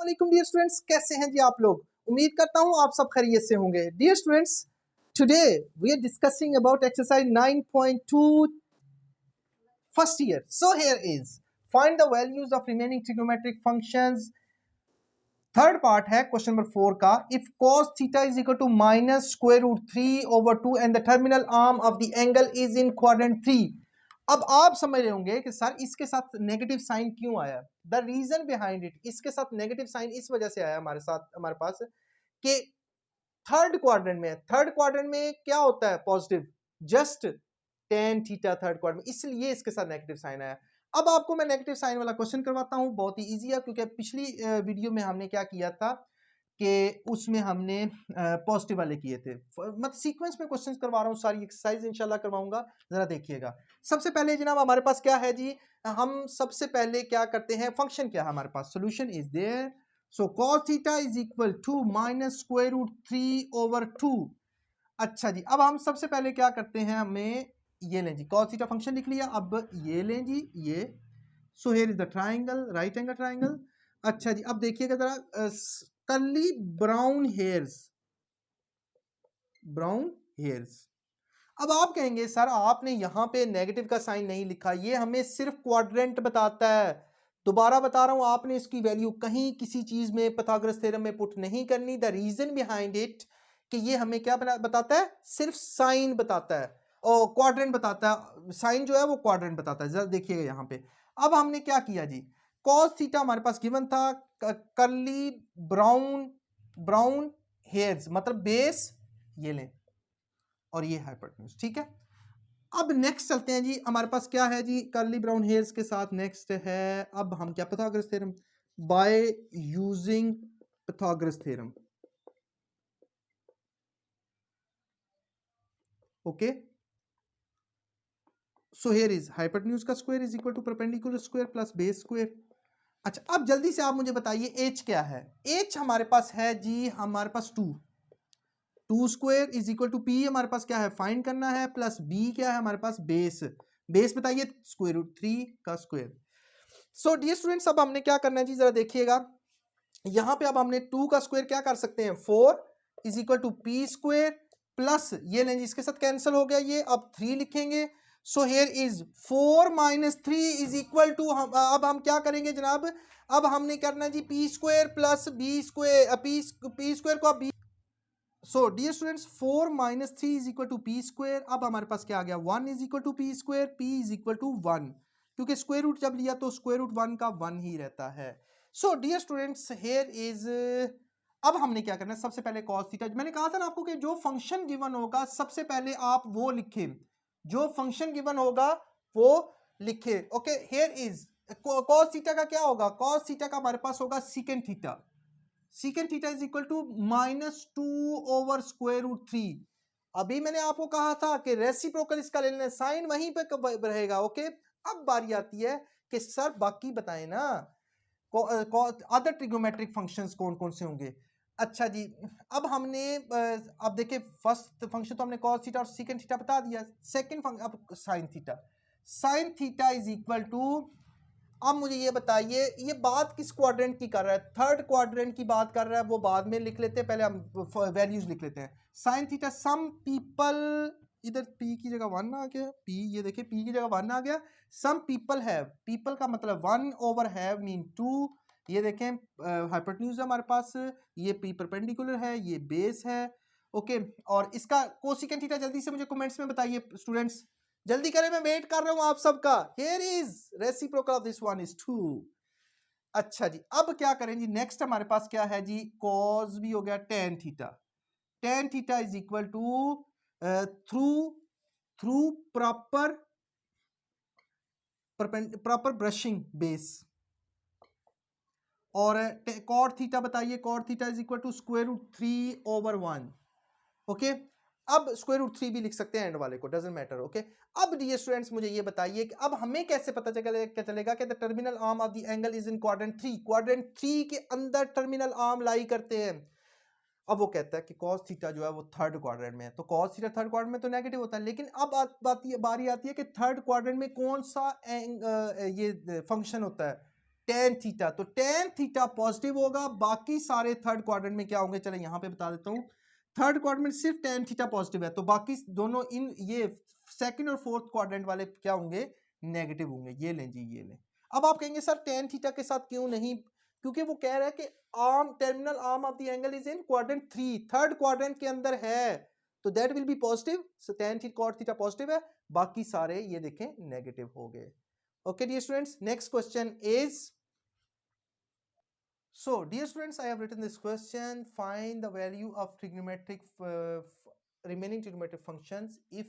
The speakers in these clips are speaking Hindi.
अस्सलाम डियर स्टूडेंट्स, कैसे हैं जी आप लोग। उम्मीद करता हूं आप सब खैरियत से होंगे। Dear students, today we are discussing about exercise 9.2 first year. So here is find the values of remaining trigonometric functions. Third part है क्वेश्चन नंबर 4 का। If cos theta is equal to minus square root 3/2 and the terminal arm of the angle is in quadrant 3। अब आप समझ रहे होंगे कि सर इसके साथ नेगेटिव साइन क्यों आया। द रीजन बिहाइंड इट, इसके साथ नेगेटिव साइन इस वजह से आया हमारे पास कि थर्ड क्वाड्रेंट में क्या होता है positive, just tan theta third quadrant में, इसलिए इसके साथ नेगेटिव साइन आया। अब आपको मैं नेगेटिव साइन वाला क्वेश्चन करवाता हूं, बहुत ही इजी है क्योंकि पिछली वीडियो में हमने क्या किया था कि उसमें हमने पॉजिटिव वाले किए थे। मतलब सीक्वेंस में क्वेश्चंस करवा रहा हूँ, सारी एक्सरसाइज इंशाल्लाह करवाऊंगा, जरा देखिएगा। सबसे पहले जनाब हमारे पास क्या है जी, हम सबसे पहले क्या करते हैं, फंक्शन क्या है हमारे पास, solution is there. So cos theta is equal to minus square root 3/2। अच्छा जी, अब हम सबसे पहले क्या करते हैं, हमें ये लें जी, cos थीटा फंक्शन लिख लिया। अब ये लें जी, ये सो here is the triangle, right angle triangle. अच्छा जी, अब देखिएगा जरा, कर्ली ब्राउन हेयर्स। अब आप कहेंगे सर आपने यहां पे नेगेटिव का साइन नहीं लिखा, ये हमें सिर्फ क्वाड्रेंट बताता है। दोबारा बता रहा हूं, आपने इसकी वैल्यू कहीं किसी चीज में पाइथागोरस थ्योरम में पुट नहीं करनी। द रीजन बिहाइंड इट कि ये हमें क्या बताता है, सिर्फ साइन बताता है और क्वाड्रेंट बताता है। साइन जो है वो क्वाड्रेंट बताता है, जरा देखिएगा यहां पे। अब हमने क्या किया जी, cos थीटा हमारे पास गिवन था, कर्ली ब्राउन हेयर्स मतलब बेस ये लें और ये हाइपोटेन्यूज, ठीक है। अब नेक्स्ट चलते हैं जी, हमारे पास क्या है जी, कर्ली ब्राउन हेयर्स के साथ नेक्स्ट है, अब हम क्या, Pythagoras theorem, by using Pythagoras theorem. Okay, so here is hypotenuse का square is equal to perpendicular square plus base square. अच्छा, अब जल्दी से आप मुझे बताइए एच क्या है। एच हमारे पास है जी, हमारे पास 2 square is equal to P, हमारे पास क्या है फाइंड करना है, प्लस बी क्या है हमारे पास, बेस बताइए, स्क्वायर रूट 3 का स्क्वायर। सो डियर स्टूडेंट्स, अब हमने क्या करना है जी, जरा देखिएगा यहां पे। अब हमने 2 का स्क्वायर क्या कर सकते हैं, 4 is equal to P square plus ये लेंगे, इसके साथ कैंसिल हो गया ये, अब 3 लिखेंगे। So here is 4 minus 3 is equal to, अब हम क्या करेंगे जनाब, अब हमने करना है जी P square plus B square, P square को अब, so dear students 4 minus 3 is equal to P square. अब हमारे पास क्या आ गया, 1 is equal to P square, P is equal to 1, क्योंकि स्क्वायर रूट जब लिया तो स्क्वायर रूट 1 का 1 ही रहता है। So dear students here is, अब हमने क्या करना है, सबसे पहले cos थीटा, मैंने कहा था ना आपको कि जो फंक्शन गिवन होगा सबसे पहले आप वो लिखें, जो फंक्शन गिवन होगा वो लिखे। Okay, here is cos theta का क्या होगा, cos थीटा का हमारे पास होगा secant theta, secant theta is equal to -2/√3। अभी मैंने आपको कहा था कि रेसिप्रोकल इसका ले लेना, साइन वहीं पे रहेगा। ओके, अब बारी आती है कि सर बाकी बताएं ना, अदर ट्रिग्नोमेट्रिक फंक्शंस कौन कौन से होंगे। अच्छा जी, अब हमने अब देखिए फर्स्ट फंक्शन तो हमने cos थीटा और सीकेंट थीटा बता दिया। सेकंड फंक्शन अब sine theta is equal to, अब मुझे ये बताइए ये बात किस क्वाड्रेंट की कर रहा है, थर्ड क्वाड्रेंट की बात कर रहा है, वो बाद में लिख लेते हैं, पहले हम वैल्यूज लिख लेते हैं। साइन थीटा, सम पीपल, इधर p की जगह 1 आ गया, p ये देखिए p की जगह 1 आ गया। सम पीपल हैव, पीपल का मतलब 1 ओवर हैव मीन 2। ये देखें हाइपोटेन्यूज है हमारे पास, ये p परपेंडिकुलर है, ये बेस है। ओके, और इसका कोसिकेंट थीटा जल्दी से मुझे कमेंट्स में बताइए स्टूडेंट्स, जल्दी करें, मैं वेट कर रहा हूं आप सबका। Here is reciprocal of this one is 2। अच्छा जी, अब क्या करें जी, नेक्स्ट हमारे पास क्या है जी, cos भी हो गया, tan theta is equal to through proper brushing base, और cot थीटा बताइए, cot theta is equal to square root 3/1। Okay, अब स्क्वायर रूट 3 भी लिख सकते हैं एंड वाले को, डजंट मैटर। ओके, अब डियर स्टूडेंट्स मुझे ये बताइए कि अब हमें कैसे पता चलेगा कि the terminal arm of the angle is in quadrant 3 के अंदर टर्मिनल आर्म लाई करते हैं। अब वो कहता है कि cos थीटा जो है वो थर्ड क्वाड्रेंट में है, तो cos थीटा थर्ड क्वाड्रेंट में तो नेगेटिव होता है, लेकिन अब बारी आती है कि थर्ड क्वाड्रेंट में कौन सा ये फंक्शन होता है, टेन थीटा, तो टेन थीटा पॉजिटिव होगा, बाकी सारे थर्ड क्वाड्रेंट में क्या होंगे, चले यहां पे बता देता हूं, थर्ड क्वाड्रेंट में सिर्फ टेन थीटा पॉजिटिव है, तो बाकी दोनों इन ये सेकंड और फोर्थ क्वाड्रेंट वाले क्या होंगे, नेगेटिव होंगे। ये लें जी, ये लें। अब आप कहेंगे सर टेन थीटा के साथ क्यों नहीं, क्योंकि वो कह रहा है कि arm, terminal arm of the angle is in quadrant 3, third quadrant के अंदर है, तो that will be positive, so tan theta cot theta positive है, बाकी सारे ये देखें नेगेटिव हो गए। Okay dear students, next question is, so dear students, I have written this question: find the value of trigonometric remaining trigonometric functions if,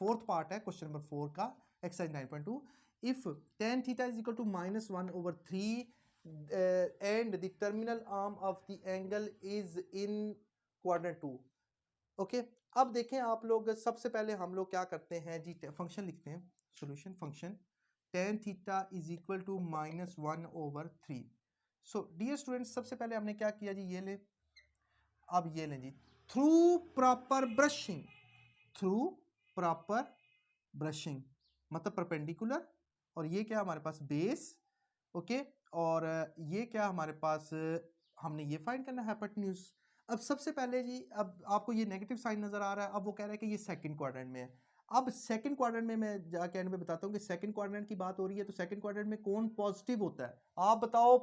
fourth part है क्वेश्चन नंबर 4 का, exercise 9.2, if tan theta is equal to -1/3 and the terminal arm of the angle is in quadrant 2. Okay अब देखें आप लोग, सबसे पहले हम लोग क्या करते हैं जी, फंक्शन लिखते हैं, solution function tan theta is equal to -1/3। So dear students, सबसे पहले हमने क्या किया जी, ये ले, अब ये लें जी, through proper brushing, through proper brushing मतलब परपेंडिकुलर, और ये क्या हमारे पास बेस, ओके, और ये क्या हमारे पास, हमने ये फाइंड करना है हाइपोटेन्यूज। अब सबसे पहले जी, अब आपको ये नेगेटिव साइन नजर आ रहा है, अब वो कह रहा है कि ये सेकंड क्वाड्रेंट में है। अब सेकंड क्वाड्रेंट में मैं जाके एंड में बताता हूँ कि सेकंड क्वाड्रेंट की बात हो रही है, तो सेकंड क्वाड्रेंट में कौन पॉजिटिव होता है, आप बताओ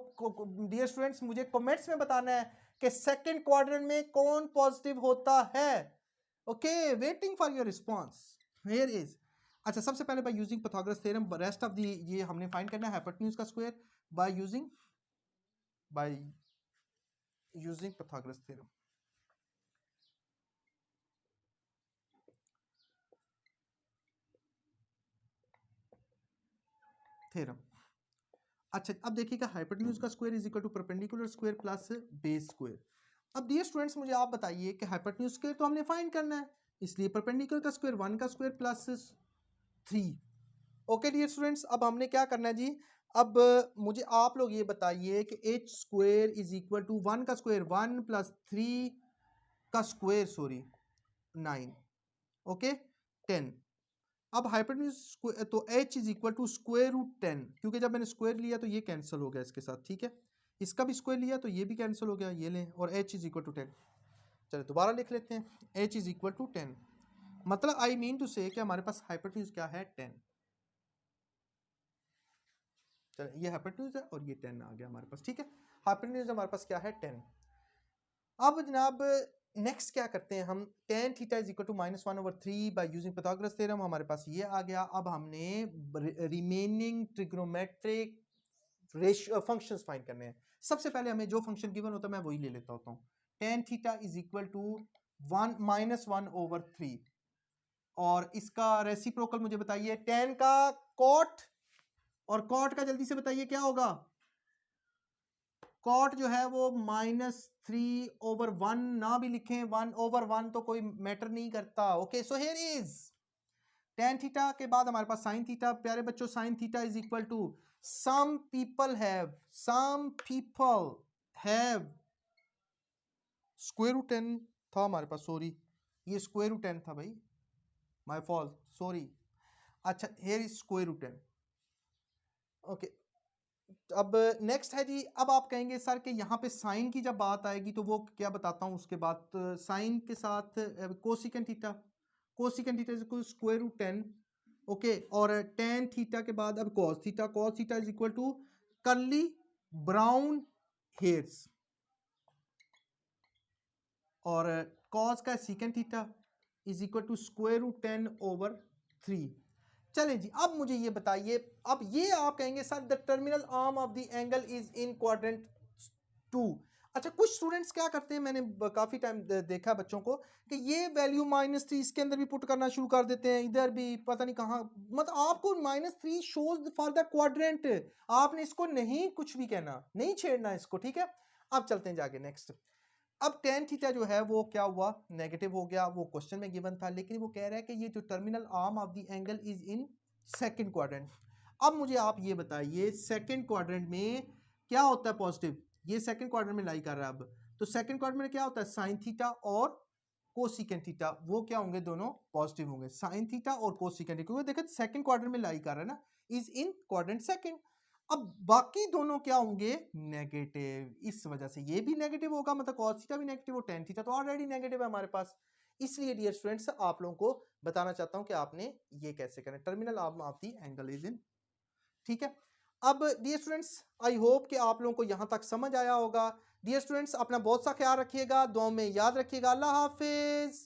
डियर स्टूडेंट्स, मुझे कमेंट्स में बताना है कि सेकंड क्वाड्रेंट में कौन पॉजिटिव होता है। Okay, waiting for your response, here is. अच्छा, सबसे पहले by using Pythagoras theorem, rest of the ये हमने फाइंड करना है हाइपोटेन्यूज का square by using Pythagoras theorem. अच्छा, अब देखिएगा हाइपोटेन्यूज का square is equal to perpendicular square plus base square. अब डियर स्टूडेंट्स, मुझे आप बताइए कि हाइपोटेन्यूज स्क्वायर तो हमने फाइंड करना है, इसलिए परपेंडिकुलर का स्क्वायर 1 का square plus 3। Okay dear students, अब हमने क्या करना है जी, अब मुझे आप लोग ये बताइए कि H square is equal to 1 का स्क्वायर 1 प्लस 3 का स्क्वायर, सॉरी 9, ओके 10। अब हाइपोटेन्यूज तो h is equal to square root 10, क्योंकि जब मैंने स्क्वायर लिया तो ये कैंसिल हो गया इसके साथ, ठीक है, इसका भी स्क्वायर लिया तो ये भी कैंसिल हो गया, ये लें, और h इज इक्वल टू 10। चलिए दोबारा लिख लेते हैं, h इज इक्वल टू 10, मतलब आई मीन टू से कि हमारे पास हाइपोटेन्यूज क्या है, 10। चलिए ये हाइपोटेन्यूज है और ये 10 आ गया हमारे पास, ठीक है, हाइपोटेन्यूज हमारे पास क्या है, 10। अब जनाब नेक्स्ट क्या करते हैं हम, tan theta is equal to -1/3 by using Pythagoras theorem, हमारे पास ये आ गया। अब हमने remaining trigonometric ratio functions find करने हैं। सबसे पहले हमें जो फंक्शन गिवन होता है मैं वही ले लेता होता हूँ, tan theta is equal to -1/3, और इसका रेसिप्रोकल मुझे बताइए, tan का कॉट, और कॉट का जल्दी से बताइए क्या होगा, कॉट जो है वो -3/1, ना भी लिखें 1/1 तो कोई मैटर नहीं करता। Okay, so here is tan theta के बाद हमारे पास sin थीटा। प्यारे बच्चों, sin theta is equal to some people have square root 10 था हमारे पास, सॉरी ये स्क्वायर रूट 10 था भाई, माय फॉल्ट, सॉरी। अच्छा, here is square root 10। Okay, अब नेक्स्ट है जी, अब आप कहेंगे सर कि यहाँ पे साइन की जब बात आएगी तो वो क्या बताता हूँ उसके बाद, साइन के साथ cosecant theta, cosecant theta is equal square root 10, okay, और tan थीटा के बाद अब cos theta is equal to curly brown hairs, और cos का secant theta is equal to square root 10/3। चलें जी, अब मुझे ये बताइए, अब ये आप कहेंगे sir the terminal arm of the angle is in quadrant 2। अच्छा, कुछ स्टूडेंट्स क्या करते हैं, मैंने काफी टाइम देखा बच्चों को कि ये वैल्यू -3 इसके अंदर भी पुट करना शुरू कर देते हैं, इधर भी पता नहीं कहाँ, मतलब आपको -3 शोज फॉर द क्वाड्रेंट, आपने इसको नहीं कुछ भी कहना, नहीं छेड़ना इसको, ठीक है। अब चलते हैं जाके नेक्स्ट। अब tan थीटा जो है वो क्या हुआ, नेगेटिव हो गया, वो क्वेश्चन में गिवन था, लेकिन वो कह रहा है कि ये जो terminal arm of the angle is in second quadrant. अब मुझे आप ये बताइए सेकंड क्वाड्रेंट में क्या होता है पॉजिटिव, ये सेकंड क्वाड्रेंट में लाई कर रहा है। अब तो सेकंड क्वाड्रेंट में क्या होता है, साइन थीटा और कोसिकेंट थीटा, वो क्या होंगे, दोनों पॉजिटिव होंगे, साइन थीटा और कोसिकेंट, क्योंकि देखो सेकंड क्वाड्रेंट में लाई कर रहा है ना, इज इन क्वाड्रेंट सेकंड। अब बाकी दोनों क्या होंगे, नेगेटिव, इस वजह से ये भी नेगेटिव होगा, मतलब cos थीटा भी नेगेटिव और tan थीटा तो ऑलरेडी नेगेटिव है हमारे पास। इसलिए डियर स्टूडेंट्स आप लोगों को बताना चाहता हूं कि आपने ये कैसे करें, terminal arm of the angle is इन, ठीक है। अब डियर स्टूडेंट्स आई होप कि आप लोगों को यहां तक समझ आया होगा। डियर स्टूडेंट्स अपना बहुत सा ख्याल रखिएगा, दुआ में याद रखिएगा। अल्लाह हाफिज।